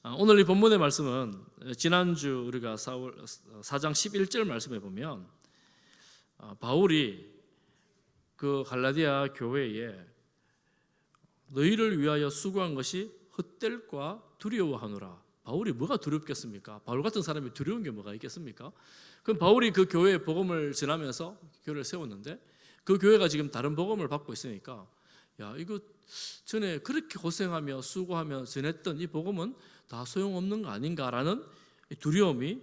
오늘 이 본문의 말씀은 지난주 우리가 4장 11절 말씀에 보면 바울이 그 갈라디아 교회에 너희를 위하여 수고한 것이 헛될까 두려워하노라. 바울이 뭐가 두렵겠습니까? 바울 같은 사람이 두려운 게 뭐가 있겠습니까? 그럼 바울이 그 교회에 복음을 전하면서 교회를 세웠는데 그 교회가 지금 다른 복음을 받고 있으니까 야, 이거 전에 그렇게 고생하며 수고하며 전했던 이 복음은 다 소용없는 거 아닌가라는 두려움이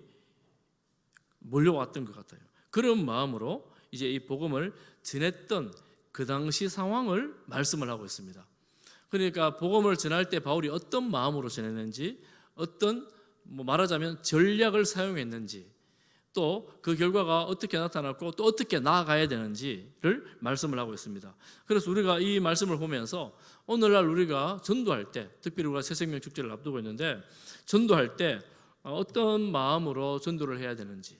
몰려왔던 것 같아요. 그런 마음으로 이제 이 복음을 전했던 그 당시 상황을 말씀을 하고 있습니다. 그러니까 복음을 전할 때 바울이 어떤 마음으로 전했는지, 어떤 말하자면 전략을 사용했는지, 또 그 결과가 어떻게 나타났고 또 어떻게 나아가야 되는지를 말씀을 하고 있습니다. 그래서 우리가 이 말씀을 보면서 오늘날 우리가 전도할 때, 특별히 우리가 새생명 축제를 앞두고 있는데 전도할 때 어떤 마음으로 전도를 해야 되는지,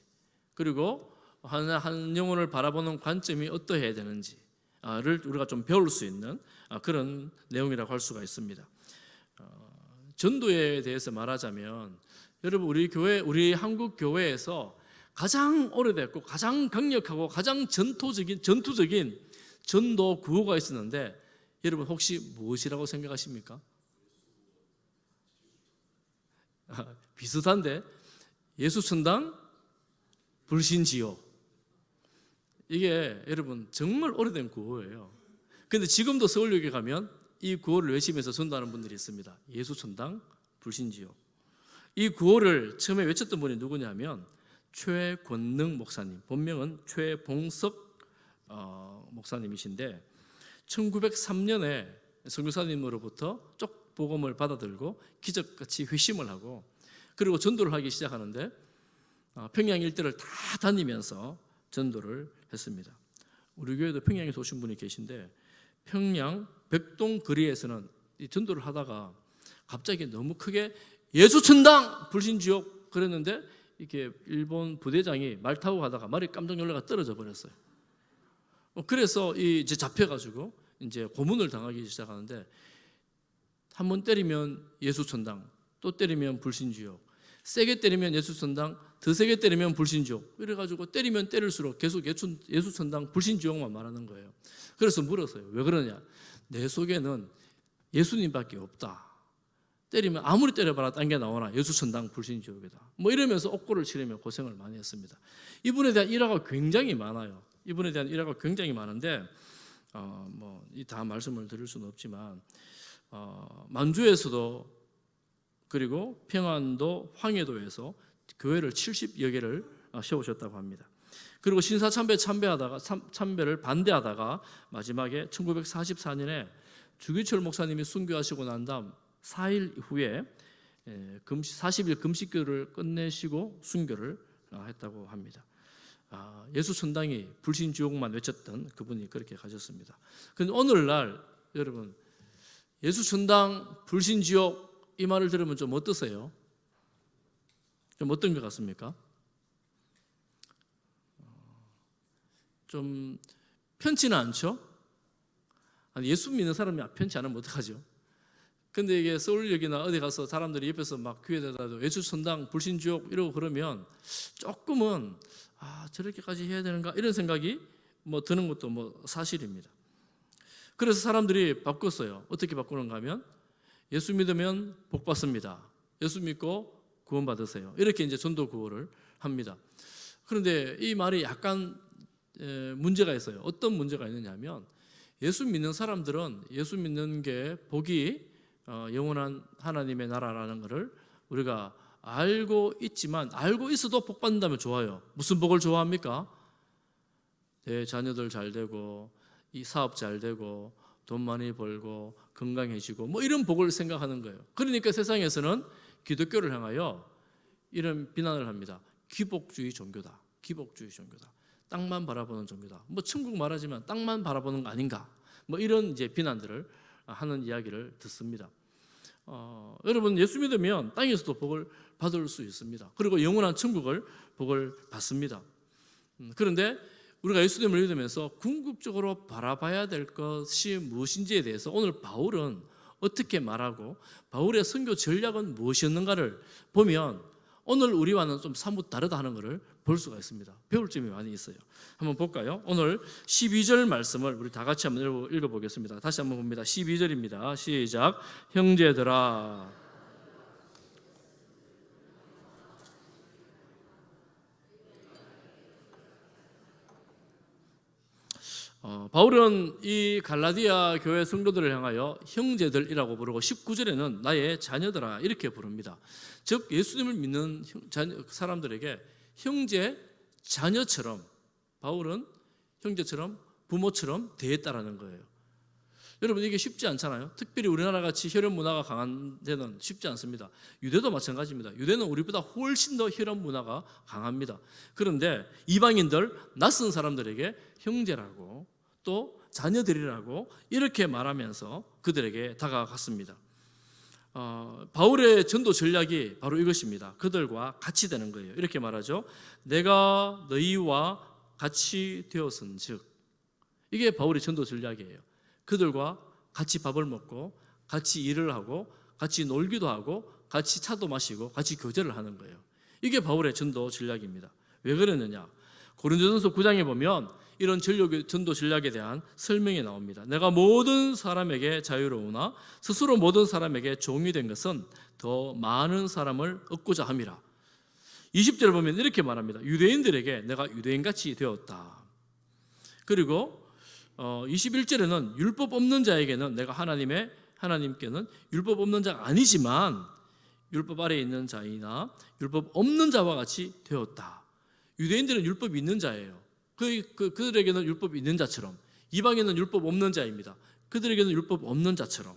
그리고 한 영혼을 바라보는 관점이 어떠해야 되는지를 우리가 좀 배울 수 있는 그런 내용이라고 할 수가 있습니다. 전도에 대해서 말하자면 여러분 우리 한국 교회에서 가장 오래됐고 가장 강력하고 가장 전투적인 전도 구호가 있었는데 여러분 혹시 무엇이라고 생각하십니까? 비슷한데 예수천당 불신지요. 이게 여러분 정말 오래된 구호예요. 근데 지금도 서울역에 가면 이 구호를 외치면서 전도하는 분들이 있습니다. 예수천당 불신지요. 이 구호를 처음에 외쳤던 분이 누구냐면 최권능 목사님, 본명은 최봉석 목사님이신데 1903년에 선교사님으로부터 쪽 복음을 받아들고 기적같이 회심을 하고 그리고 전도를 하기 시작하는데 평양 일대를 다 다니면서 전도를 했습니다. 우리 교회도 평양에서 오신 분이 계신데 평양 백동 거리에서는 이 전도를 하다가 갑자기 너무 크게 예수천당 불신지옥 그랬는데 이렇게 일본 부대장이 말 타고 가다가 말이 깜짝 놀라가 떨어져 버렸어요. 그래서 이제 잡혀가지고 이제 고문을 당하기 시작하는데 한 번 때리면 예수천당, 또 때리면 불신지옥, 세게 때리면 예수천당, 더 세게 때리면 불신지옥. 이래가지고 때리면 때릴수록 계속 예수천당 불신지옥만 말하는 거예요. 그래서 물었어요. 왜 그러냐? 내 속에는 예수님밖에 없다. 때리면 아무리 때려봐라 딴 게 나오나 예수천당 불신지옥이다. 이러면서 옥고를 치르며 고생을 많이 했습니다. 이분에 대한 일화가 굉장히 많아요. 이분에 대한 일화가 굉장히 많은데 다 말씀을 드릴 수는 없지만 만주에서도 그리고 평안도 황해도에서 교회를 70여 개를 세우셨다고 합니다. 그리고 신사참배 참배를 반대하다가 마지막에 1944년에 주기철 목사님이 순교하시고 난 다음 4일 후에 40일 금식교를 끝내시고 순교를 했다고 합니다. 예수천당이 불신지옥만 외쳤던 그분이 그렇게 가셨습니다. 그런데 오늘날 여러분 예수천당 불신지옥 이 말을 들으면 좀 어떠세요? 좀 어떤 것 같습니까? 좀 편치는 않죠? 예수 믿는 사람이 편치 않으면 어떡하죠? 근데 이게 서울역이나 어디 가서 사람들이 옆에서 막 귀에다도 예수천당 불신지옥 이러고 그러면 조금은 저렇게까지 해야 되는가 이런 생각이 드는 것도 사실입니다. 그래서 사람들이 바꿨어요. 어떻게 바꾸는가 하면 예수 믿으면 복 받습니다. 예수 믿고 구원 받으세요. 이렇게 이제 전도 구호를 합니다. 그런데 이 말이 약간 문제가 있어요. 어떤 문제가 있느냐면 예수 믿는 사람들은 예수 믿는 게 복이 영원한 하나님의 나라라는 것을 우리가 알고 있지만 알고 있어도 복 받는다면 좋아요. 무슨 복을 좋아합니까? 내 자녀들 잘 되고 이 사업 잘 되고 돈 많이 벌고 건강해지고 이런 복을 생각하는 거예요. 그러니까 세상에서는 기독교를 향하여 이런 비난을 합니다. 기복주의 종교다. 기복주의 종교다. 땅만 바라보는 종교다. 천국 말하지만 땅만 바라보는 거 아닌가? 이런 이제 비난들을 하는 이야기를 듣습니다. 여러분 예수 믿으면 땅에서도 복을 받을 수 있습니다. 그리고 영원한 천국을 복을 받습니다. 그런데 우리가 예수님을 믿으면서 궁극적으로 바라봐야 될 것이 무엇인지에 대해서 오늘 바울은 어떻게 말하고 바울의 선교 전략은 무엇이었는가를 보면 오늘 우리와는 좀 사뭇 다르다 하는 것을 볼 수가 있습니다. 배울 점이 많이 있어요. 한번 볼까요? 오늘 12절 말씀을 우리 다 같이 한번 읽어보겠습니다. 다시 한번 봅니다. 12절입니다. 시작. 형제들아, 바울은 이 갈라디아 교회 성도들을 향하여 형제들이라고 부르고 19절에는 나의 자녀들아 이렇게 부릅니다. 즉 예수님을 믿는 사람들에게 형제, 자녀처럼 바울은 형제처럼 부모처럼 대했다라는 거예요. 여러분 이게 쉽지 않잖아요. 특별히 우리나라 같이 혈연 문화가 강한 데는 쉽지 않습니다. 유대도 마찬가지입니다. 유대는 우리보다 훨씬 더 혈연 문화가 강합니다. 그런데 이방인들, 낯선 사람들에게 형제라고 또 자녀들이라고 이렇게 말하면서 그들에게 다가갔습니다. 바울의 전도 전략이 바로 이것입니다. 그들과 같이 되는 거예요. 이렇게 말하죠. 내가 너희와 같이 되었은즉, 이게 바울의 전도 전략이에요. 그들과 같이 밥을 먹고 같이 일을 하고 같이 놀기도 하고 같이 차도 마시고 같이 교제를 하는 거예요. 이게 바울의 전도 전략입니다. 왜 그러느냐? 고린도전서 9장에 보면 이런 전도 전략에 대한 설명이 나옵니다. 내가 모든 사람에게 자유로우나 스스로 모든 사람에게 종이 된 것은 더 많은 사람을 얻고자 함이라. 20절을 보면 이렇게 말합니다. 유대인들에게 내가 유대인같이 되었다. 그리고 21절에는 율법 없는 자에게는 내가 하나님께는 율법 없는 자가 아니지만 율법 아래에 있는 자이나 율법 없는 자와 같이 되었다. 유대인들은 율법이 있는 자예요. 그들에게는 율법이 있는 자처럼, 이방인은 율법 없는 자입니다. 그들에게는 율법 없는 자처럼.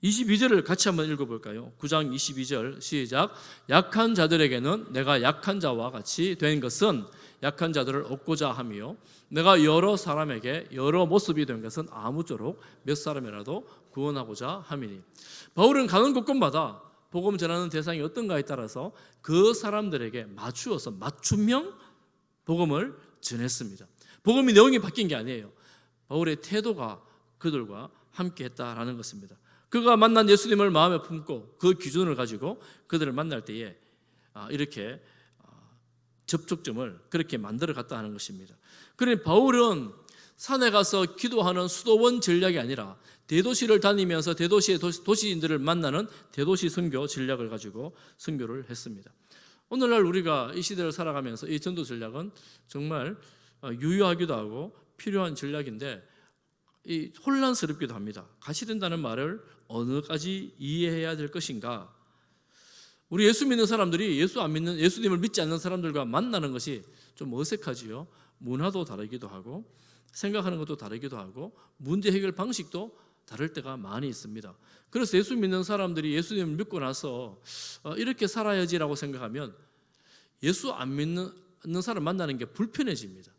22절을 같이 한번 읽어볼까요? 9장 22절 시작. 약한 자들에게는 내가 약한 자와 같이 된 것은 약한 자들을 얻고자 하며 내가 여러 사람에게 여러 모습이 된 것은 아무쪼록 몇 사람이라도 구원하고자 함이니. 바울은 가는 곳곳마다 복음 전하는 대상이 어떤가에 따라서 그 사람들에게 맞춤형 복음을 전했습니다. 복음의 내용이 바뀐 게 아니에요. 바울의 태도가 그들과 함께 했다라는 것입니다. 그가 만난 예수님을 마음에 품고 그 기준을 가지고 그들을 만날 때에 이렇게 접촉점을 그렇게 만들어 갔다 하는 것입니다. 그러니 바울은 산에 가서 기도하는 수도원 전략이 아니라 대도시를 다니면서 대도시의 도시인들을 만나는 대도시 선교 전략을 가지고 선교를 했습니다. 오늘날 우리가 이 시대를 살아가면서 이 전도 전략은 정말 유효하기도 하고 필요한 전략인데 혼란스럽기도 합니다. 같이 된다는 말을 어느까지 이해해야 될 것인가? 우리 예수 믿는 사람들이 예수님을 믿지 않는 사람들과 만나는 것이 좀 어색하지요. 문화도 다르기도 하고 생각하는 것도 다르기도 하고 문제 해결 방식도 다를 때가 많이 있습니다. 그래서 예수 믿는 사람들이 예수님을 믿고 나서 이렇게 살아야지라고 생각하면 예수 안 믿는 사람 만나는 게 불편해집니다.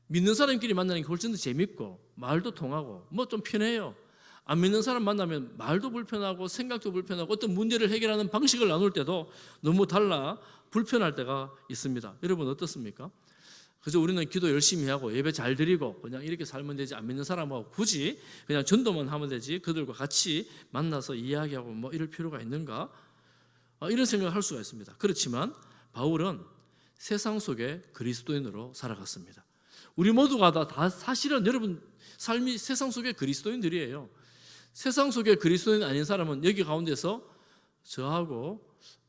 믿는 사람끼리 만나는 게 훨씬 더 재밌고 말도 통하고 뭐 좀 편해요. 안 믿는 사람 만나면 말도 불편하고 생각도 불편하고 어떤 문제를 해결하는 방식을 나눌 때도 너무 달라 불편할 때가 있습니다. 여러분 어떻습니까? 그래서 우리는 기도 열심히 하고 예배 잘 드리고 그냥 이렇게 살면 되지, 안 믿는 사람하고 굳이 그냥 전도만 하면 되지 그들과 같이 만나서 이야기하고 뭐 이럴 필요가 있는가? 이런 생각을 할 수가 있습니다. 그렇지만 바울은 세상 속에 그리스도인으로 살아갔습니다. 우리 모두가 다 사실은 여러분 삶이 세상 속의 그리스도인들이에요. 세상 속의 그리스도인 아닌 사람은 여기 가운데서 저하고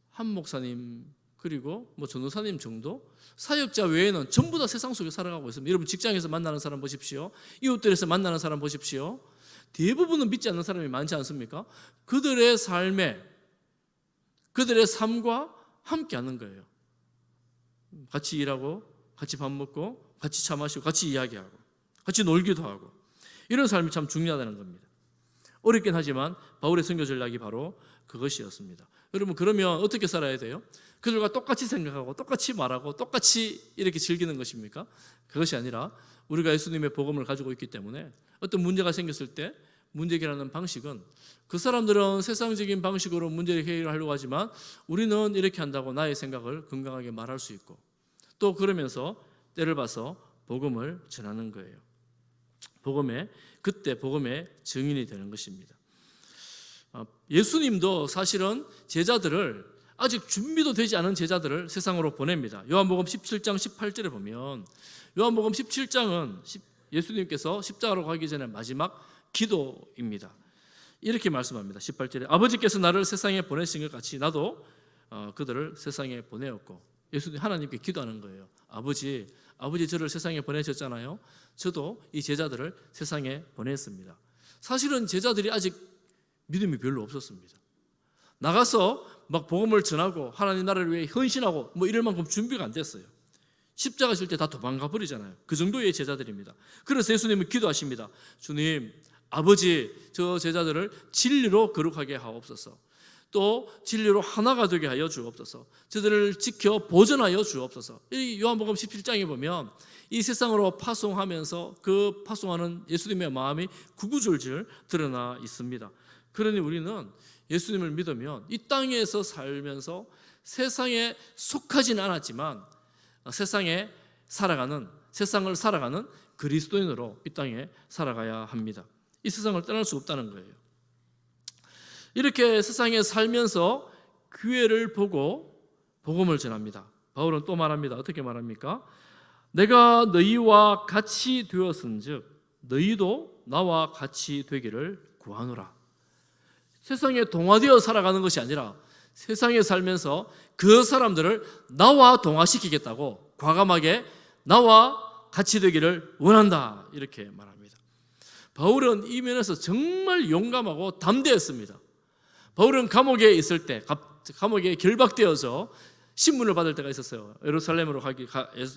한 목사님 그리고 뭐 전도사님 정도 사역자 외에는 전부 다 세상 속에 살아가고 있습니다. 여러분 직장에서 만나는 사람 보십시오. 이웃들에서 만나는 사람 보십시오. 대부분은 믿지 않는 사람이 많지 않습니까? 그들의 삶과 함께하는 거예요. 같이 일하고 같이 밥 먹고 같이 차 마시고 같이 이야기하고 같이 놀기도 하고 이런 삶이 참 중요하다는 겁니다. 어렵긴 하지만 바울의 선교 전략이 바로 그것이었습니다. 여러분 그러면 어떻게 살아야 돼요? 그들과 똑같이 생각하고 똑같이 말하고 똑같이 이렇게 즐기는 것입니까? 그것이 아니라 우리가 예수님의 복음을 가지고 있기 때문에 어떤 문제가 생겼을 때 문제 해결하는 방식은 그 사람들은 세상적인 방식으로 문제를 해결하려고 하지만 우리는 이렇게 한다고 나의 생각을 건강하게 말할 수 있고 또 그러면서 때를 봐서 복음을 전하는 거예요. 그때 복음의 증인이 되는 것입니다. 예수님도 사실은 제자들을, 아직 준비도 되지 않은 제자들을 세상으로 보냅니다. 요한복음 17장 18절에 보면, 요한복음 17장은 예수님께서 십자가로 가기 전에 마지막 기도입니다. 이렇게 말씀합니다. 18절에 아버지께서 나를 세상에 보내신 것 같이 나도 그들을 세상에 보내었고, 예수님 하나님께 기도하는 거예요. 아버지 저를 세상에 보내셨잖아요. 저도 이 제자들을 세상에 보냈습니다. 사실은 제자들이 아직 믿음이 별로 없었습니다. 나가서 막 복음을 전하고 하나님 나라를 위해 헌신하고 뭐 이럴 만큼 준비가 안 됐어요. 십자가 질 때 다 도망가 버리잖아요. 그 정도의 제자들입니다. 그래서 예수님은 기도하십니다. 주님, 아버지 저 제자들을 진리로 거룩하게 하옵소서. 또 진리로 하나가 되게 하여 주옵소서. 저들을 지켜 보존하여 주옵소서. 이 요한복음 17장에 보면 이 세상으로 파송하면서 그 파송하는 예수님의 마음이 구구절절 드러나 있습니다. 그러니 우리는 예수님을 믿으면 이 땅에서 살면서 세상에 속하지는 않았지만 세상을 살아가는 그리스도인으로 이 땅에 살아가야 합니다. 이 세상을 떠날 수 없다는 거예요. 이렇게 세상에 살면서 기회를 보고 복음을 전합니다. 바울은 또 말합니다. 어떻게 말합니까? 내가 너희와 같이 되었은즉 너희도 나와 같이 되기를 구하노라. 세상에 동화되어 살아가는 것이 아니라 세상에 살면서 그 사람들을 나와 동화시키겠다고 과감하게 나와 같이 되기를 원한다, 이렇게 말합니다. 바울은 이 면에서 정말 용감하고 담대했습니다. 바울은 감옥에 있을 때, 감옥에 결박되어서 신문을 받을 때가 있었어요.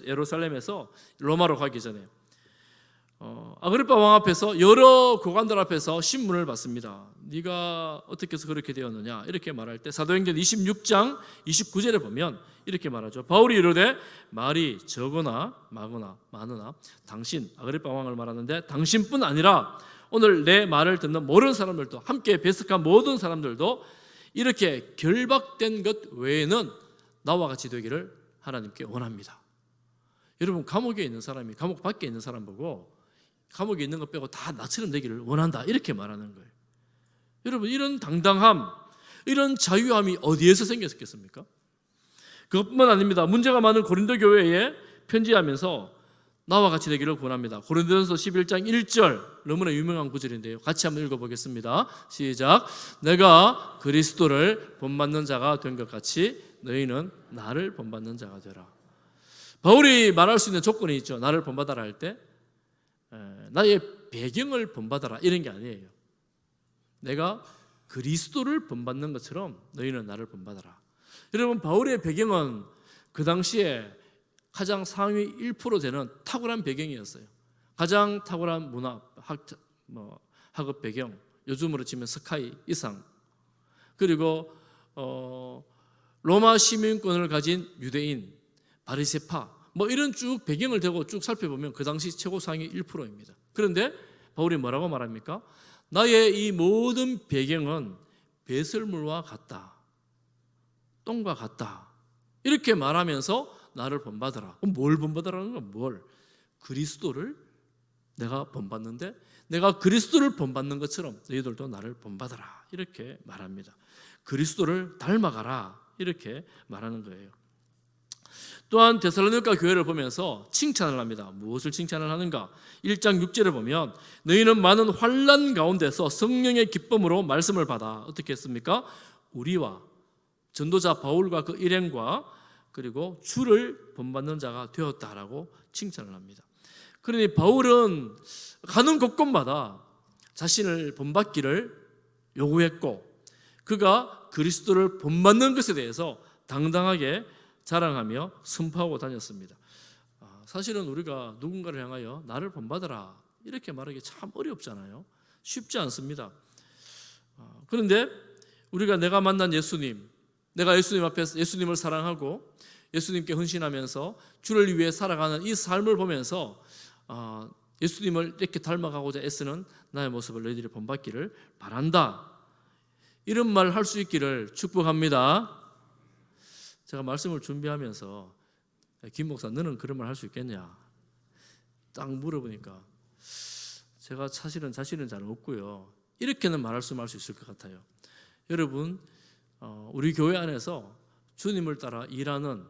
예루살렘에서 로마로 가기 전에 아그리파 왕 앞에서 여러 고관들 앞에서 신문을 받습니다. 네가 어떻게 해서 그렇게 되었느냐 이렇게 말할 때 사도행전 26장 29절에 보면 이렇게 말하죠. 바울이 이르되 말이 적으나 많으나 당신, 아그리파 왕을 말하는데 당신뿐 아니라 오늘 내 말을 듣는 모든 사람들도, 함께 배석한 모든 사람들도 이렇게 결박된 것 외에는 나와 같이 되기를 하나님께 원합니다. 여러분, 감옥에 있는 사람이 감옥 밖에 있는 사람 보고 감옥에 있는 것 빼고 다 나처럼 되기를 원한다, 이렇게 말하는 거예요. 여러분, 이런 당당함, 이런 자유함이 어디에서 생겼겠습니까? 그것뿐만 아닙니다. 문제가 많은 고린도 교회에 편지하면서 나와 같이 되기를 권합니다. 고린도전서 11장 1절, 너무나 유명한 구절인데요. 같이 한번 읽어보겠습니다. 시작. 내가 그리스도를 본받는 자가 된 것 같이 너희는 나를 본받는 자가 되라. 바울이 말할 수 있는 조건이 있죠. 나를 본받아라 할 때 나의 배경을 본받아라 이런 게 아니에요. 내가 그리스도를 본받는 것처럼 너희는 나를 본받아라. 여러분, 바울의 배경은 그 당시에 가장 상위 1% 되는 탁월한 배경이었어요. 가장 탁월한 문화, 학업 배경, 요즘으로 치면 스카이 이상, 그리고 로마 시민권을 가진 유대인, 바리새파, 이런 쭉 배경을 대고 쭉 살펴보면 그 당시 최고 상위 1%입니다. 그런데 바울이 뭐라고 말합니까? 나의 이 모든 배경은 배설물과 같다, 똥과 같다, 이렇게 말하면서 나를 본받아라. 뭘 본받아라는 건 뭘? 그리스도를 내가 본받는데 내가 그리스도를 본받는 것처럼 너희들도 나를 본받아라, 이렇게 말합니다. 그리스도를 닮아가라, 이렇게 말하는 거예요. 또한 데살로니가 교회를 보면서 칭찬을 합니다. 무엇을 칭찬을 하는가? 1장 6절에 보면 너희는 많은 환난 가운데서 성령의 기쁨으로 말씀을 받아 어떻게 했습니까? 우리와 전도자 바울과 그 일행과 그리고 주를 본받는 자가 되었다라고 칭찬을 합니다. 그러니 바울은 가는 곳곳마다 자신을 본받기를 요구했고 그가 그리스도를 본받는 것에 대해서 당당하게 자랑하며 선포하고 다녔습니다. 사실은 우리가 누군가를 향하여 나를 본받아라 이렇게 말하기 참 어렵잖아요. 쉽지 않습니다. 그런데 우리가 내가 만난 예수님, 내가 예수님 앞에서 예수님을 사랑하고 예수님께 헌신하면서 주를 위해 살아가는 이 삶을 보면서 예수님을 이렇게 닮아가고자 애쓰는 나의 모습을 너희들이 본받기를 바란다, 이런 말을 할 수 있기를 축복합니다. 제가 말씀을 준비하면서 김 목사 너는 그런 말 할 수 있겠냐 딱 물어보니까 제가 사실은 자신은 잘 없고요, 이렇게는 말할 수 있을 것 같아요. 여러분 우리 교회 안에서 주님을 따라 일하는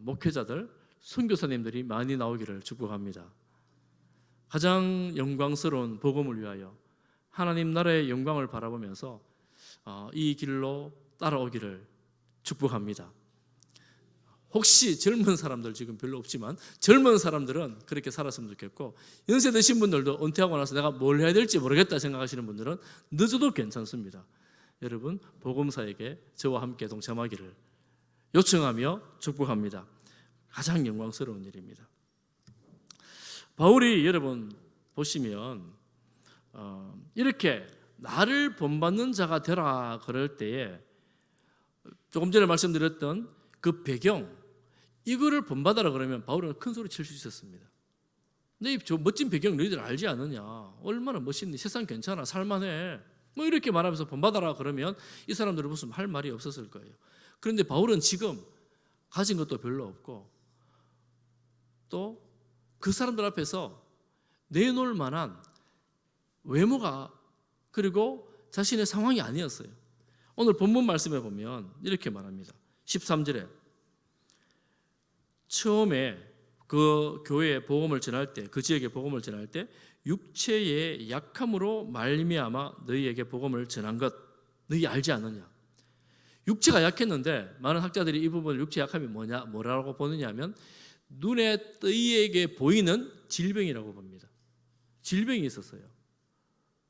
목회자들, 선교사님들이 많이 나오기를 축복합니다. 가장 영광스러운 복음을 위하여 하나님 나라의 영광을 바라보면서 이 길로 따라오기를 축복합니다. 혹시 젊은 사람들 지금 별로 없지만 젊은 사람들은 그렇게 살았으면 좋겠고, 연세 드신 분들도 은퇴하고 나서 내가 뭘 해야 될지 모르겠다 생각하시는 분들은 늦어도 괜찮습니다. 여러분 복음사에게 저와 함께 동참하기를 요청하며 축복합니다. 가장 영광스러운 일입니다. 바울이 여러분 보시면 이렇게 나를 본받는 자가 되라 그럴 때에 조금 전에 말씀드렸던 그 배경, 이거를 본받아라 그러면 바울은 큰 소리 칠 수 있었습니다. 근데 저 멋진 배경 너희들 알지 않느냐, 얼마나 멋있니, 세상 괜찮아, 살만해, 뭐 이렇게 말하면서 본받아라 그러면 이 사람들은 무슨 할 말이 없었을 거예요. 그런데 바울은 지금 가진 것도 별로 없고 또 그 사람들 앞에서 내놓을 만한 외모가 그리고 자신의 상황이 아니었어요. 오늘 본문 말씀에 보면 이렇게 말합니다. 13절에 처음에 그 교회에 복음을 전할 때, 그 지역에 복음을 전할 때 육체의 약함으로 말미암아 너희에게 복음을 전한 것 너희 알지 않느냐. 육체가 약했는데 많은 학자들이 이 부분을 육체의 약함이 뭐라고 보느냐 하면 눈에 너희에게 보이는 질병이라고 봅니다. 질병이 있었어요.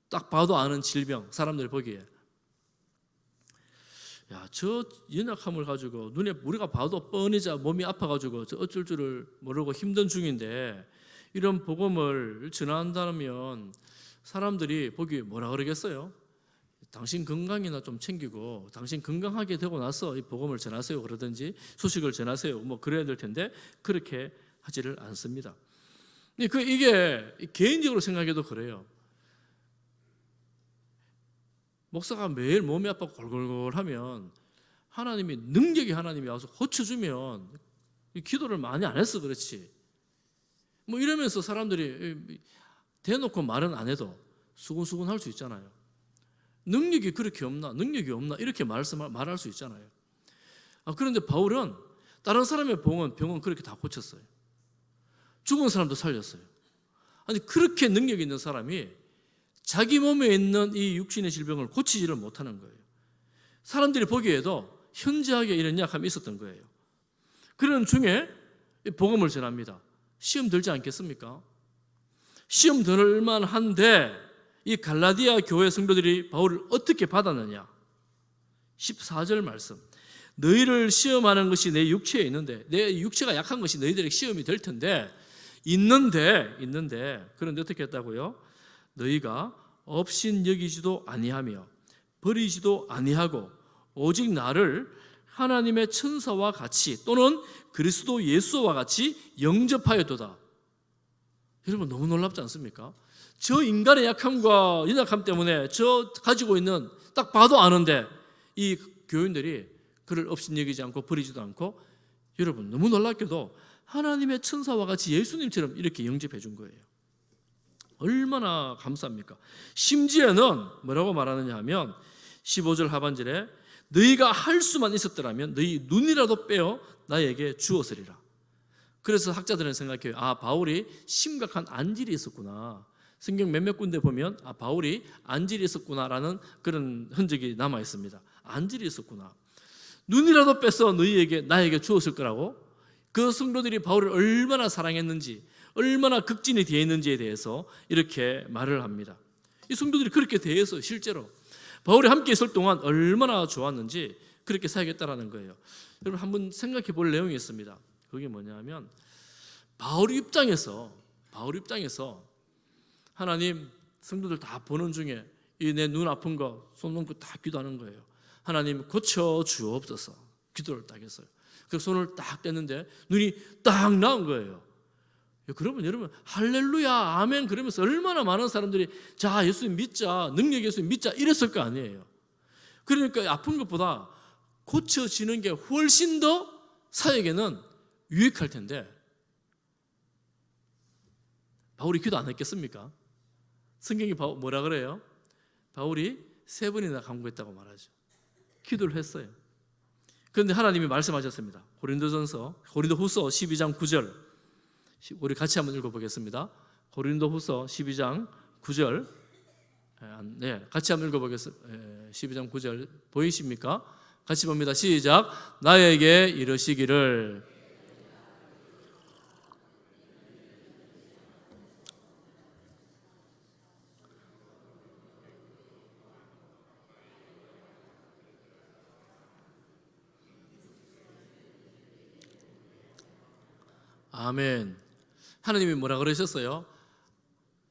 딱 봐도 아는 질병, 사람들이 보기에 야, 저 연약함을 가지고 눈에 우리가 봐도 뻔히자 몸이 아파가지고 저 어쩔 줄을 모르고 힘든 중인데 이런 복음을 전한다면 사람들이 보기에 뭐라 그러겠어요? 당신 건강이나 좀 챙기고 당신 건강하게 되고 나서 이 복음을 전하세요 그러든지 소식을 전하세요 뭐 그래야 될 텐데 그렇게 하지를 않습니다. 이게 개인적으로 생각해도 그래요. 목사가 매일 몸이 아파 골골골하면 하나님이 능력이 하나님이 와서 고쳐주면 기도를 많이 안 했어 그렇지. 뭐 이러면서 사람들이 대놓고 말은 안 해도 수근수근 할 수 있잖아요. 능력이 그렇게 없나, 능력이 없나 이렇게 말할 수 있잖아요. 그런데 바울은 다른 사람의 병은 그렇게 다 고쳤어요. 죽은 사람도 살렸어요. 아니 그렇게 능력 있는 사람이 자기 몸에 있는 이 육신의 질병을 고치지를 못하는 거예요. 사람들이 보기에도 현저하게 이런 약함이 있었던 거예요. 그런 중에 복음을 전합니다. 시험 들지 않겠습니까? 시험 들 만한데 이 갈라디아 교회 성도들이 바울을 어떻게 받았느냐. 14절 말씀. 너희를 시험하는 것이 내 육체에 있는데, 내 육체가 약한 것이 너희들에게 시험이 될 텐데, 있는데 그런데 어떻게 했다고요? 너희가 업신 여기지도 아니하며 버리지도 아니하고 오직 나를 하나님의 천사와 같이 또는 그리스도 예수와 같이 영접하였도다. 여러분 너무 놀랍지 않습니까? 저 인간의 약함과 연약함 때문에 저 가지고 있는 딱 봐도 아는데 이 교인들이 그를 업신여기지 않고 버리지도 않고 여러분 너무 놀랍게도 하나님의 천사와 같이 예수님처럼 이렇게 영접해 준 거예요. 얼마나 감사합니까? 심지어는 뭐라고 말하느냐 하면 15절 하반절에 너희가 할 수만 있었더라면 너희 눈이라도 빼어 나에게 주었으리라. 그래서 학자들은 생각해요. 바울이 심각한 안질이 있었구나. 성경 몇몇 군데 보면 바울이 안질이 있었구나라는 그런 흔적이 남아 있습니다. 안질이 있었구나. 눈이라도 빼서 나에게 주었을 거라고. 그 성도들이 바울을 얼마나 사랑했는지, 얼마나 극진히 대했는지에 대해서 이렇게 말을 합니다. 이 성도들이 그렇게 대해서 실제로 바울이 함께 있을 동안 얼마나 좋았는지 그렇게 사역했다라는 거예요. 여러분 한번 생각해 볼 내용이 있습니다. 그게 뭐냐면 바울 입장에서 하나님 성도들 다 보는 중에 이 내 눈 아픈 거 손 놓고 다 기도하는 거예요. 하나님 고쳐 주옵소서. 기도를 딱 했어요. 그래서 손을 딱 뗐는데 눈이 딱 나은 거예요. 그러면 여러분 할렐루야 아멘 그러면서 얼마나 많은 사람들이 자 예수님 믿자, 능력 예수님 믿자 이랬을 거 아니에요. 그러니까 아픈 것보다 고쳐지는 게 훨씬 더 사역에는 유익할 텐데 바울이 기도 안 했겠습니까? 성경이 뭐라 그래요? 바울이 3번이나 간구했다고 말하죠. 기도를 했어요. 그런데 하나님이 말씀하셨습니다. 고린도후서 12장 9절, 우리 같이 한번 읽어보겠습니다. 고린도후서 12장 9절, 같이 한번 읽어보겠습니다. 12장 9절 보이십니까? 같이 봅니다. 시작. 나에게 이르시기를 아멘. 하나님이 뭐라 그러셨어요?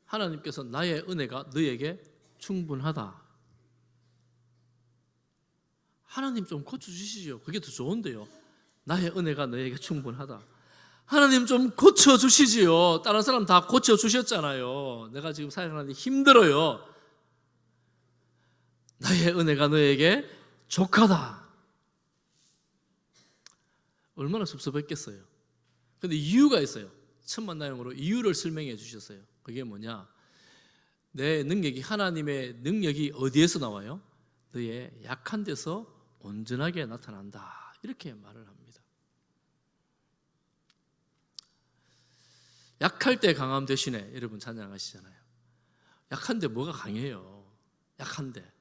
하나님께서 나의 은혜가 너에게 충분하다. 하나님 좀 고쳐주시죠. 그게 더 좋은데요. 나의 은혜가 너에게 충분하다. 하나님 좀 고쳐주시지요. 다른 사람 다 고쳐주셨잖아요. 내가 지금 살아가는데 힘들어요. 나의 은혜가 너에게 족하다. 얼마나 섭섭했겠어요. 근데 이유가 있어요. 첫 만남으로 이유를 설명해 주셨어요. 그게 뭐냐? 내 능력이, 하나님의 능력이 어디에서 나와요? 너의 약한 데서 온전하게 나타난다. 이렇게 말을 합니다. 약할 때 강함 대신에 여러분 찬양하시잖아요. 약한데 뭐가 강해요? 약한데.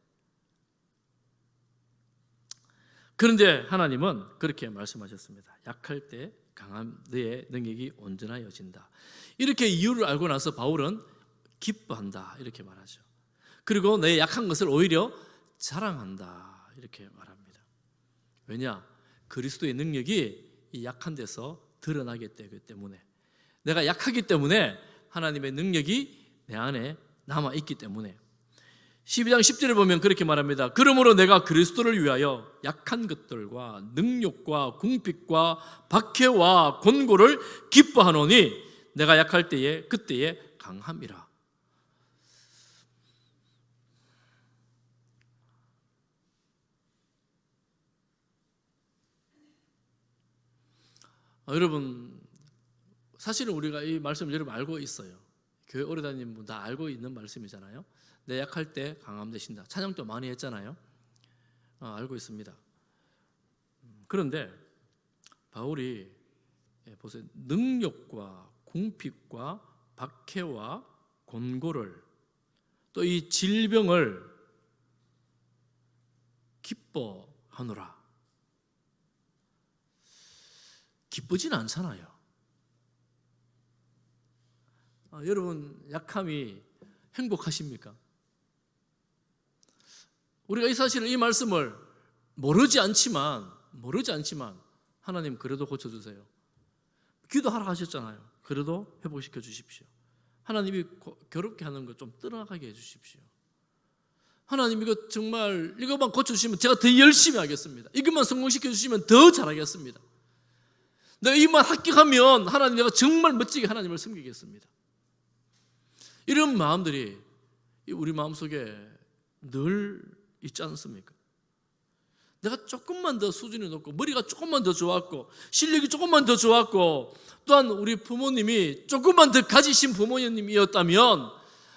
그런데 하나님은 그렇게 말씀하셨습니다. 약할 때 강함, 너의 능력이 온전하여진다. 이렇게 이유를 알고 나서 바울은 기뻐한다 이렇게 말하죠. 그리고 내 약한 것을 오히려 자랑한다 이렇게 말합니다. 왜냐? 그리스도의 능력이 이 약한 데서 드러나게 되기 때문에, 내가 약하기 때문에 하나님의 능력이 내 안에 남아있기 때문에. 12장 10절에 보면 그렇게 말합니다. 그러므로 내가 그리스도를 위하여 약한 것들과 능욕과 궁핍과 박해와 곤고를 기뻐하노니 내가 약할 때에 그때에 강함이라. 여러분, 사실은 우리가 이 말씀을 여러분 알고 있어요. 교회 오래 다니는 분 다 알고 있는 말씀이잖아요. 내 약할 때 강함 되신다. 찬양도 많이 했잖아요. 알고 있습니다. 그런데 바울이 보세요. 능력과 궁핍과 박해와 곤고를, 또 이 질병을 기뻐하노라. 기쁘진 않잖아요. 여러분 약함이 행복하십니까? 우리가 이 사실을, 이 말씀을 모르지 않지만 하나님 그래도 고쳐주세요. 기도하라 하셨잖아요. 그래도 회복시켜 주십시오. 하나님이 괴롭게 하는 거 좀 떠나가게 해주십시오. 하나님 이거 정말 이것만 고쳐주시면 제가 더 열심히 하겠습니다. 이것만 성공시켜 주시면 더 잘하겠습니다. 내가 이만 합격하면 하나님 내가 정말 멋지게 하나님을 섬기겠습니다. 이런 마음들이 우리 마음속에 늘 있지 않습니까? 내가 조금만 더 수준이 높고 머리가 조금만 더 좋았고 실력이 조금만 더 좋았고 또한 우리 부모님이 조금만 더 가지신 부모님이었다면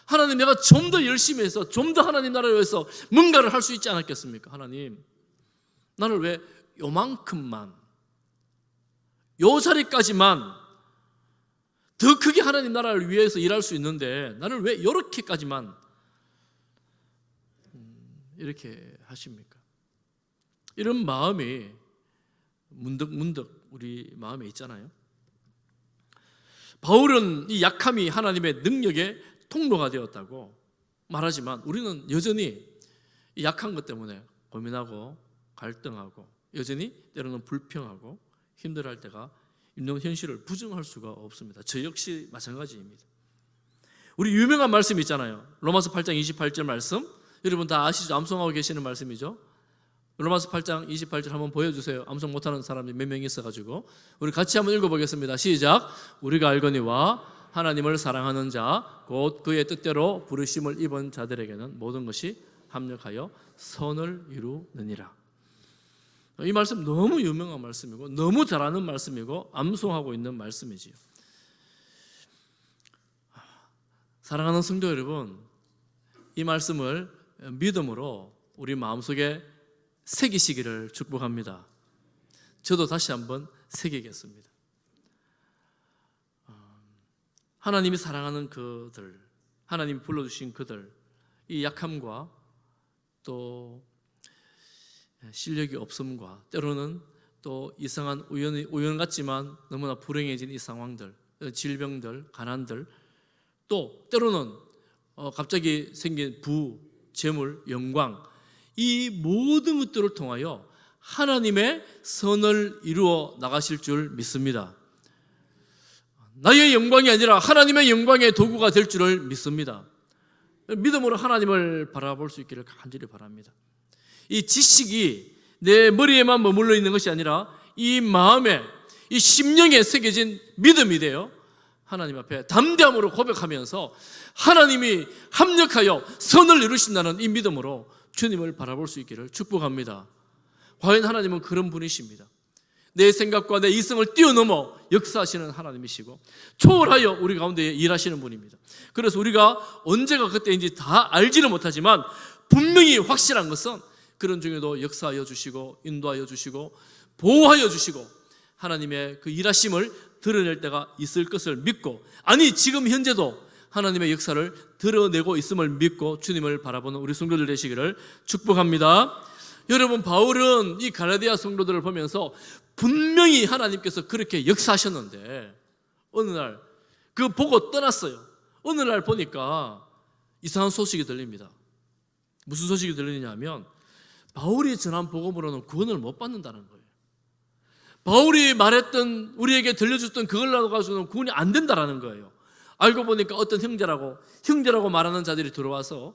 하나님 내가 좀 더 열심히 해서 좀 더 하나님 나라를 위해서 뭔가를 할 수 있지 않았겠습니까? 하나님 나를 왜 요만큼만, 요 자리까지만 더 크게 하나님 나라를 위해서 일할 수 있는데 나를 왜 이렇게까지만 이렇게 하십니까? 이런 마음이 문득 우리 마음에 있잖아요. 바울은 이 약함이 하나님의 능력의 통로가 되었다고 말하지만 우리는 여전히 이 약한 것 때문에 고민하고 갈등하고 여전히 때로는 불평하고 힘들어할 때가 있는 현실을 부정할 수가 없습니다. 저 역시 마찬가지입니다. 우리 유명한 말씀 있잖아요. 로마서 8장 28절 말씀, 여러분 다 아시죠? 암송하고 계시는 말씀이죠. 로마서 8장 28절 한번 보여주세요. 암송 못하는 사람이 몇 명 있어가지고 우리 같이 한번 읽어보겠습니다. 시작. 우리가 알거니와 하나님을 사랑하는 자 곧 그의 뜻대로 부르심을 입은 자들에게는 모든 것이 합력하여 선을 이루느니라. 이 말씀 너무 유명한 말씀이고 너무 잘하는 말씀이고 암송하고 있는 말씀이지요. 사랑하는 성도 여러분, 이 말씀을 믿음으로 우리 마음속에 새기시기를 축복합니다. 저도 다시 한번 새기겠습니다. 하나님이 사랑하는 그들, 하나님이 불러주신 그들, 이 약함과 또 실력이 없음과 때로는 또 이상한 우연 같지만 너무나 불행해진 이 상황들, 질병들, 가난들, 또 때로는 갑자기 생긴 부, 재물, 영광, 이 모든 것들을 통하여 하나님의 선을 이루어 나가실 줄 믿습니다. 나의 영광이 아니라 하나님의 영광의 도구가 될 줄을 믿습니다. 믿음으로 하나님을 바라볼 수 있기를 간절히 바랍니다. 이 지식이 내 머리에만 머물러 있는 것이 아니라 이 마음에, 이 심령에 새겨진 믿음이 되어 하나님 앞에 담대함으로 고백하면서 하나님이 합력하여 선을 이루신다는 이 믿음으로 주님을 바라볼 수 있기를 축복합니다. 과연 하나님은 그런 분이십니다. 내 생각과 내 이성을 뛰어넘어 역사하시는 하나님이시고 초월하여 우리 가운데 일하시는 분입니다. 그래서 우리가 언제가 그때인지 다 알지는 못하지만 분명히 확실한 것은 그런 중에도 역사하여 주시고 인도하여 주시고 보호하여 주시고 하나님의 그 일하심을 드러낼 때가 있을 것을 믿고, 아니 지금 현재도 하나님의 역사를 드러내고 있음을 믿고 주님을 바라보는 우리 성도들 되시기를 축복합니다. 여러분, 바울은 이 갈라디아 성도들을 보면서 분명히 하나님께서 그렇게 역사하셨는데 어느 날 그 보고 떠났어요. 어느 날 보니까 이상한 소식이 들립니다. 무슨 소식이 들리느냐 하면 바울이 전한 복음으로는 구원을 못 받는다는 거예요. 바울이 말했던, 우리에게 들려줬던 그걸 가지고는 구원이 안 된다는 거예요. 알고 보니까 어떤 형제라고 말하는 자들이 들어와서,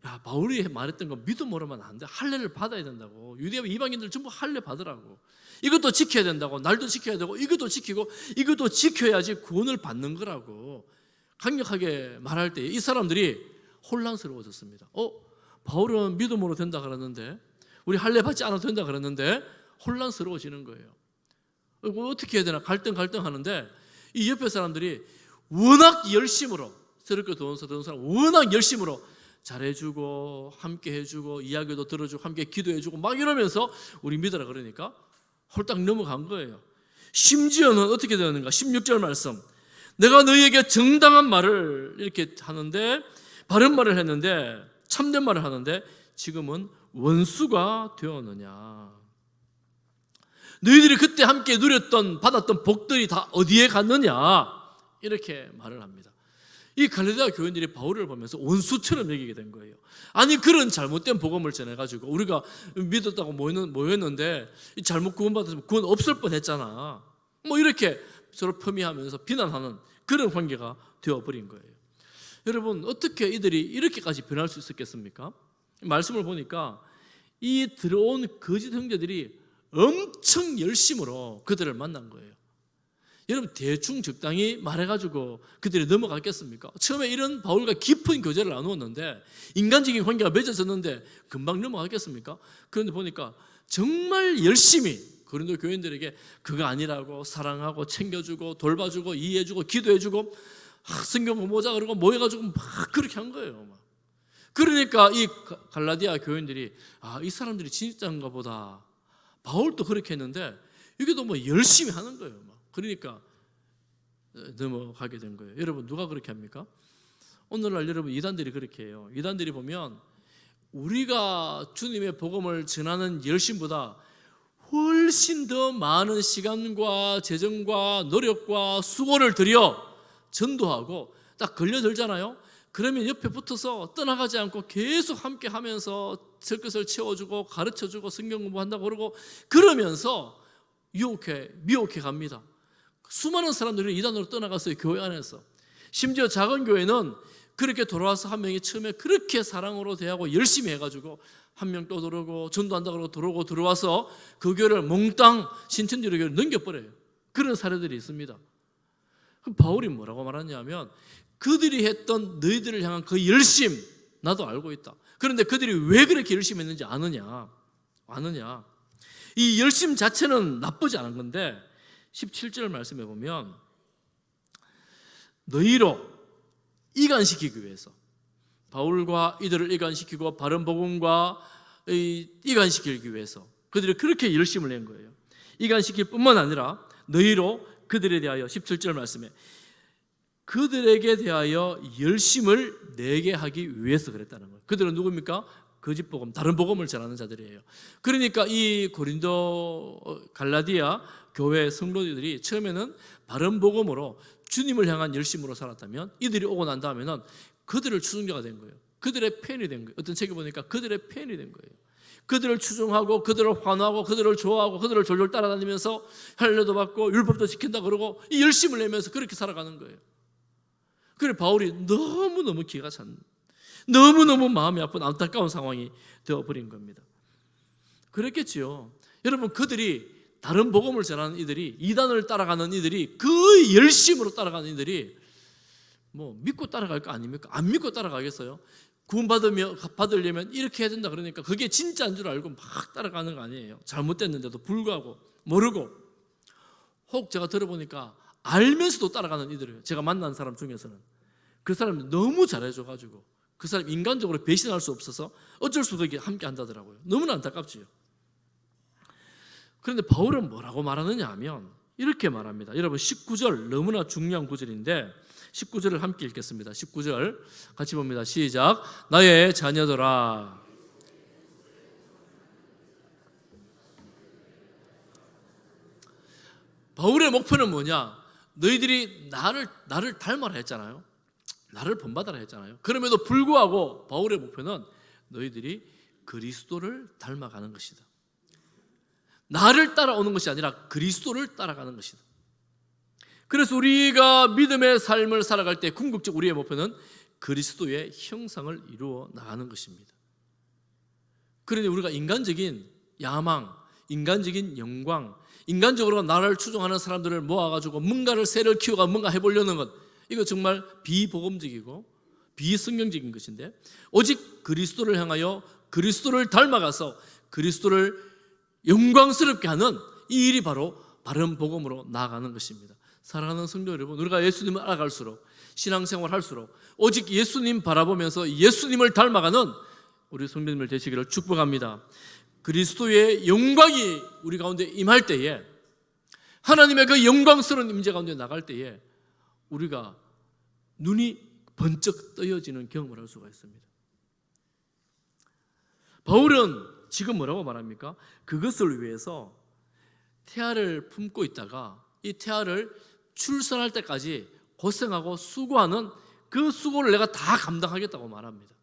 야, 바울이 말했던 거 믿음으로만 안 돼. 할례를 받아야 된다고. 유대와 이방인들 전부 할례 받으라고. 이것도 지켜야 된다고. 날도 지켜야 되고 이것도 지키고 이것도 지켜야지 구원을 받는 거라고 강력하게 말할 때 이 사람들이 혼란스러워졌습니다. 바울은 믿음으로 된다 그랬는데, 우리 할례 받지 않아도 된다 그랬는데 혼란스러워지는 거예요. 어떻게 해야 되나 갈등하는데 이 옆에 사람들이 워낙 열심으로, 새롭게 들어온 사람 워낙 열심으로 잘해주고 함께 해주고 이야기도 들어주고 함께 기도해주고 막 이러면서 우리 믿으라 그러니까 홀딱 넘어간 거예요. 심지어는 어떻게 되었는가? 16절 말씀, 내가 너희에게 정당한 말을 이렇게 하는데, 바른 말을 했는데, 참된 말을 하는데 지금은 원수가 되었느냐? 너희들이 그때 함께 누렸던 받았던 복들이 다 어디에 갔느냐? 이렇게 말을 합니다. 이 갈라디아 교인들이 바울을 보면서 원수처럼 여기게 된 거예요. 아니, 그런 잘못된 복음을 전해가지고 우리가 믿었다고 모였는데 잘못 구원받았으면 구원 없을 뻔했잖아, 뭐 이렇게 서로 폄훼하면서 비난하는 그런 관계가 되어버린 거예요. 여러분, 어떻게 이들이 이렇게까지 변할 수 있었겠습니까? 말씀을 보니까 이 들어온 거짓 형제들이 엄청 열심으로 그들을 만난 거예요. 여러분, 대충 적당히 말해가지고 그들이 넘어갔겠습니까? 처음에 이런 바울과 깊은 교제를 나누었는데, 인간적인 관계가 맺어졌는데 금방 넘어갔겠습니까? 그런데 보니까 정말 열심히 고린도 교인들에게 그거 아니라고 사랑하고 챙겨주고 돌봐주고 이해해주고 기도해주고 성경 공부하자 그러고 모여가지고 막 그렇게 한 거예요. 그러니까 이 갈라디아 교인들이, 이 사람들이 진짜인가 보다. 바울도 그렇게 했는데 이게 또 열심히 하는 거예요. 그러니까 넘어가게 된 거예요. 여러분, 누가 그렇게 합니까? 오늘날 여러분, 이단들이 그렇게 해요. 이단들이 보면 우리가 주님의 복음을 전하는 열심보다 훨씬 더 많은 시간과 재정과 노력과 수고를 들여 전도하고 딱 걸려들잖아요. 그러면 옆에 붙어서 떠나가지 않고 계속 함께 하면서 설것을 채워주고 가르쳐주고 성경 공부한다고 그러고 그러면서 미혹해 갑니다. 수많은 사람들이 이단으로 떠나갔어요. 교회 안에서. 심지어 작은 교회는 그렇게 돌아와서 한 명이 처음에 그렇게 사랑으로 대하고 열심히 해가지고 한 명 또 들어오고 전도한다고 그러고 들어와서 그 교회를 몽땅 신천지로 교회를 넘겨버려요. 그런 사례들이 있습니다. 그럼 바울이 뭐라고 말하냐면, 그들이 했던 너희들을 향한 그 열심 나도 알고 있다. 그런데 그들이 왜 그렇게 열심히 했는지 아느냐? 이 열심 자체는 나쁘지 않은 건데 17절 말씀해 보면, 너희로 이간시키기 위해서, 바울과 이들을 이간시키고 바른 복음과 이간시키기 위해서 그들이 그렇게 열심을 낸 거예요. 이간시킬 뿐만 아니라 너희로 그들에 대하여 17절 말씀에 그들에게 대하여 열심을 내게 하기 위해서 그랬다는 거예요. 그들은 누굽니까? 거짓 복음, 다른 복음을 전하는 자들이에요. 그러니까 이 고린도 갈라디아 교회 성도들이 처음에는 바른 복음으로 주님을 향한 열심으로 살았다면 이들이 오고 난 다음에는 그들을 추종자가 된 거예요. 그들의 팬이 된 거예요. 어떤 책에 보니까 그들의 팬이 된 거예요. 그들을 추종하고 그들을 환호하고 그들을 좋아하고 그들을 졸졸 따라다니면서 할례도 받고 율법도 지킨다 그러고 이 열심을 내면서 그렇게 살아가는 거예요. 그래 바울이 너무너무 기가 찬, 너무너무 마음이 아픈 안타까운 상황이 되어버린 겁니다. 그랬겠지요. 여러분 그들이 다른 복음을 전하는 이들이 이단을 따라가는 이들이 그 열심으로 따라가는 이들이 뭐 믿고 따라갈 거 아닙니까? 안 믿고 따라가겠어요? 구원 받으려면 이렇게 해야 된다 그러니까 그게 진짜인 줄 알고 막 따라가는 거 아니에요. 잘못됐는데도 불구하고 모르고 혹 제가 들어보니까 알면서도 따라가는 이들이에요. 제가 만난 사람 중에서는 그 사람이 너무 잘해줘가지고 그 사람 인간적으로 배신할 수 없어서 어쩔 수 없이 함께 한다더라고요. 너무나 안타깝지요. 그런데 바울은 뭐라고 말하느냐 하면 이렇게 말합니다. 여러분 19절 너무나 중요한 구절인데 19절을 함께 읽겠습니다. 19절 같이 봅니다. 시작. 나의 자녀들아 바울의 목표는 뭐냐? 너희들이 나를 닮아라 했잖아요. 나를 본받아라 했잖아요. 그럼에도 불구하고 바울의 목표는 너희들이 그리스도를 닮아가는 것이다. 나를 따라오는 것이 아니라 그리스도를 따라가는 것이다. 그래서 우리가 믿음의 삶을 살아갈 때 궁극적 우리의 목표는 그리스도의 형상을 이루어 나가는 것입니다. 그러니 우리가 인간적인 야망, 인간적인 영광, 인간적으로 나를 추종하는 사람들을 모아가지고 뭔가를 새를 키워가 뭔가 해보려는 것, 이거 정말 비복음적이고 비성경적인 것인데 오직 그리스도를 향하여 그리스도를 닮아가서 그리스도를 영광스럽게 하는 이 일이 바로 바른 복음으로 나아가는 것입니다. 사랑하는 성도 여러분, 우리가 예수님을 알아갈수록 신앙생활 할수록 오직 예수님 바라보면서 예수님을 닮아가는 우리 성도님들 되시기를 축복합니다. 그리스도의 영광이 우리 가운데 임할 때에 하나님의 그 영광스러운 임재 가운데 나갈 때에 우리가 눈이 번쩍 떠여지는 경험을 할 수가 있습니다. 바울은 지금 뭐라고 말합니까? 그것을 위해서 태아를 품고 있다가 이 태아를 출산할 때까지 고생하고 수고하는 그 수고를 내가 다 감당하겠다고 말합니다.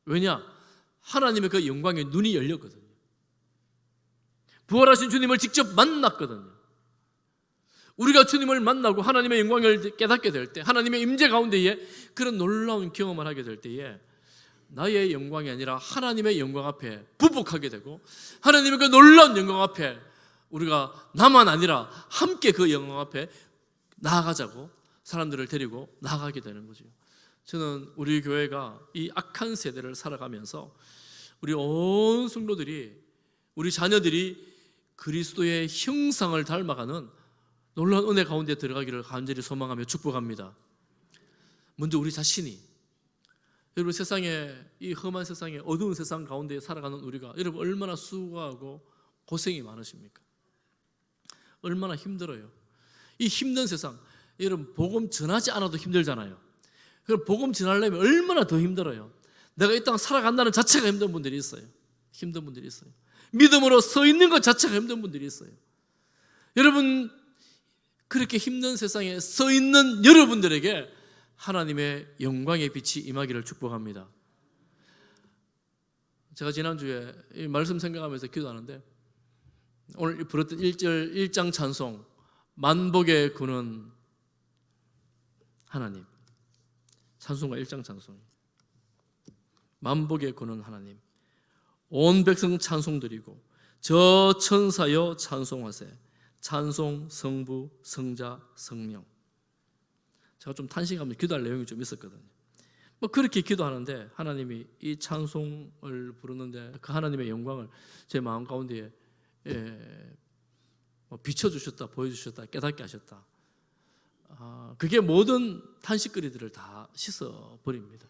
왜냐? 하나님의 그 영광에 눈이 열렸거든요. 부활하신 주님을 직접 만났거든요. 우리가 주님을 만나고 하나님의 영광을 깨닫게 될 때, 하나님의 임재 가운데에 그런 놀라운 경험을 하게 될 때에 나의 영광이 아니라 하나님의 영광 앞에 부복하게 되고 하나님의 그 놀라운 영광 앞에 우리가 나만 아니라 함께 그 영광 앞에 나아가자고 사람들을 데리고 나아가게 되는 거죠. 저는 우리 교회가 이 악한 세대를 살아가면서 우리 온 성도들이, 우리 자녀들이 그리스도의 형상을 닮아가는 놀라운 은혜 가운데 들어가기를 간절히 소망하며 축복합니다. 먼저 우리 자신이, 여러분 세상에, 이 험한 세상에, 어두운 세상 가운데 살아가는 우리가 여러분 얼마나 수고하고 고생이 많으십니까? 얼마나 힘들어요. 이 힘든 세상, 여러분 복음 전하지 않아도 힘들잖아요. 그럼 복음 전하려면 얼마나 더 힘들어요. 내가 이 땅 살아간다는 자체가 힘든 분들이 있어요. 힘든 분들이 있어요. 믿음으로 서 있는 것 자체가 힘든 분들이 있어요. 여러분 그렇게 힘든 세상에 서 있는 여러분들에게 하나님의 영광의 빛이 임하기를 축복합니다. 제가 지난주에 이 말씀 생각하면서 기도하는데 오늘 부르던 1장 찬송, 만복의 구는 하나님, 찬송가 1장 찬송, 만복의 구는 하나님, 온 백성 찬송 드리고 저 천사여 찬송하세, 찬송 성부 성자 성령. 제가 좀 탄식하면서 기도할 내용이 좀 있었거든요. 뭐 그렇게 기도하는데 하나님이 이 찬송을 부르는데 그 하나님의 영광을 제 마음 가운데 비춰주셨다, 보여주셨다, 깨닫게 하셨다. 그게 모든 탄식거리들을 다 씻어버립니다.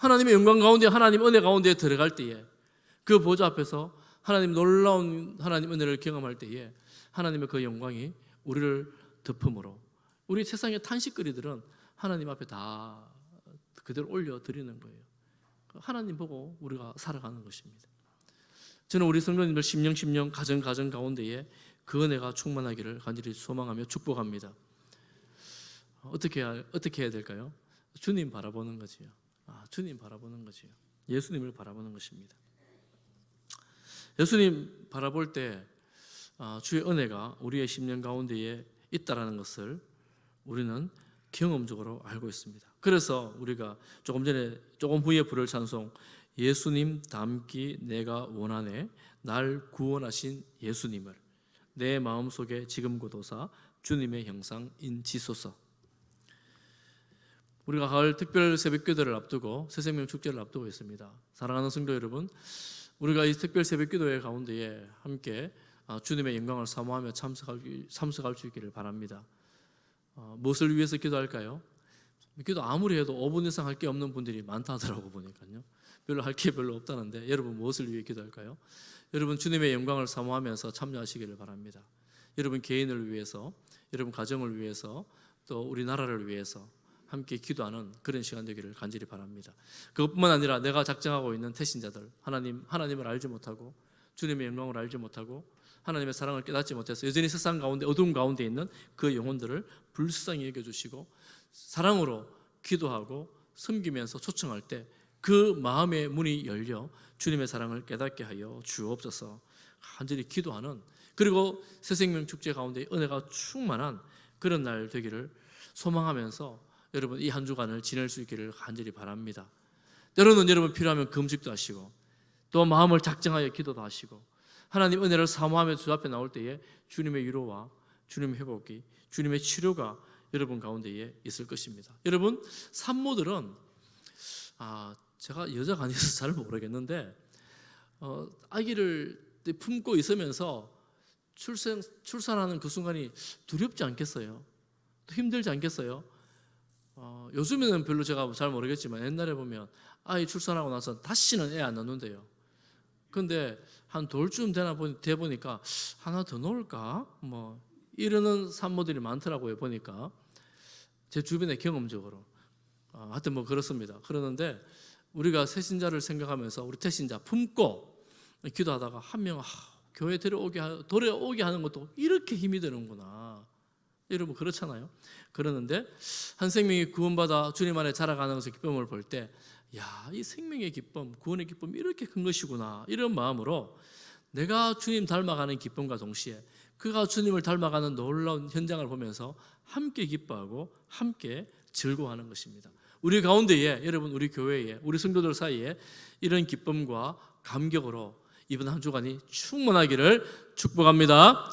하나님의 영광 가운데, 하나님 은혜 가운데 들어갈 때에, 그 보좌 앞에서 하나님 놀라운 하나님 은혜를 경험할 때에 하나님의 그 영광이 우리를 덮음으로, 우리 세상의 탄식거리들은 하나님 앞에 다 그대로 올려드리는 거예요. 하나님 보고 우리가 살아가는 것입니다. 저는 우리 성도님들 심령 가정 가운데에 그 은혜가 충만하기를 간절히 소망하며 축복합니다. 어떻게 해야 될까요? 주님 바라보는 거지요. 주님 바라보는 거지요. 예수님을 바라보는 것입니다. 예수님 바라볼 때 주의 은혜가 우리의 심령 가운데에 있다라는 것을 우리는 경험적으로 알고 있습니다. 그래서 우리가 조금 후에 부를 찬송, 예수님 닮기 내가 원하네, 날 구원하신 예수님을 내 마음속에 지금 고도사 주님의 형상 인지소서. 우리가 가을 특별 새벽기도를 앞두고 새생명 축제를 앞두고 있습니다. 사랑하는 성도 여러분, 우리가 이 특별 새벽기도회 가운데에 함께 주님의 영광을 사모하며 참석할 수 있기를 바랍니다. 무엇을 위해서 기도할까요? 기도 아무리 해도 5분 이상 할 게 없는 분들이 많다 하더라고 보니까요. 별로 할 게 별로 없다는데 여러분 무엇을 위해 기도할까요? 여러분 주님의 영광을 사모하면서 참여하시기를 바랍니다. 여러분 개인을 위해서, 여러분 가정을 위해서, 또 우리나라를 위해서 함께 기도하는 그런 시간 되기를 간절히 바랍니다. 그것뿐만 아니라 내가 작정하고 있는 태신자들, 하나님을 알지 못하고 주님의 영광을 알지 못하고 하나님의 사랑을 깨닫지 못해서 여전히 세상 가운데 어두움 가운데 있는 그 영혼들을 불쌍히 여겨주시고 사랑으로 기도하고 섬기면서 초청할 때 그 마음의 문이 열려 주님의 사랑을 깨닫게 하여 주옵소서. 간절히 기도하는, 그리고 새생명 축제 가운데 은혜가 충만한 그런 날 되기를 소망하면서 여러분 이 한 주간을 지낼 수 있기를 간절히 바랍니다. 때로는 여러분 필요하면 금식도 하시고 또 마음을 작정하여 기도도 하시고 하나님 은혜를 사모하며 주 앞에 나올 때에 주님의 위로와 주님의 회복이, 주님의 치료가 여러분 가운데에 있을 것입니다. 여러분 산모들은 제가 여자가 아니어서 잘 모르겠는데 아기를 품고 있으면서 출산하는 그 순간이 두렵지 않겠어요? 또 힘들지 않겠어요? 요즘에는 별로 제가 잘 모르겠지만 옛날에 보면 아이 출산하고 나서 다시는 애 안 낳는데요. 근데 한 돌쯤 돼 보니까 하나 더 놓을까? 이러는 산모들이 많더라고요. 보니까 제 주변의 경험적으로 하여튼 그렇습니다. 그러는데 우리가 새신자를 생각하면서 우리 태신자 품고 기도하다가 한 명 교회 돌아오게 하는 것도 이렇게 힘이 드는구나. 여러분 그렇잖아요. 그러는데 한 생명이 구원받아 주님 안에 자라가는 것의 기쁨을 볼 때 이 생명의 기쁨, 구원의 기쁨이 이렇게 큰 것이구나, 이런 마음으로 내가 주님 닮아가는 기쁨과 동시에 그가 주님을 닮아가는 놀라운 현장을 보면서 함께 기뻐하고 함께 즐거워하는 것입니다. 우리 가운데에, 여러분 우리 교회에, 우리 성도들 사이에 이런 기쁨과 감격으로 이번 한 주간이 충만하기를 축복합니다.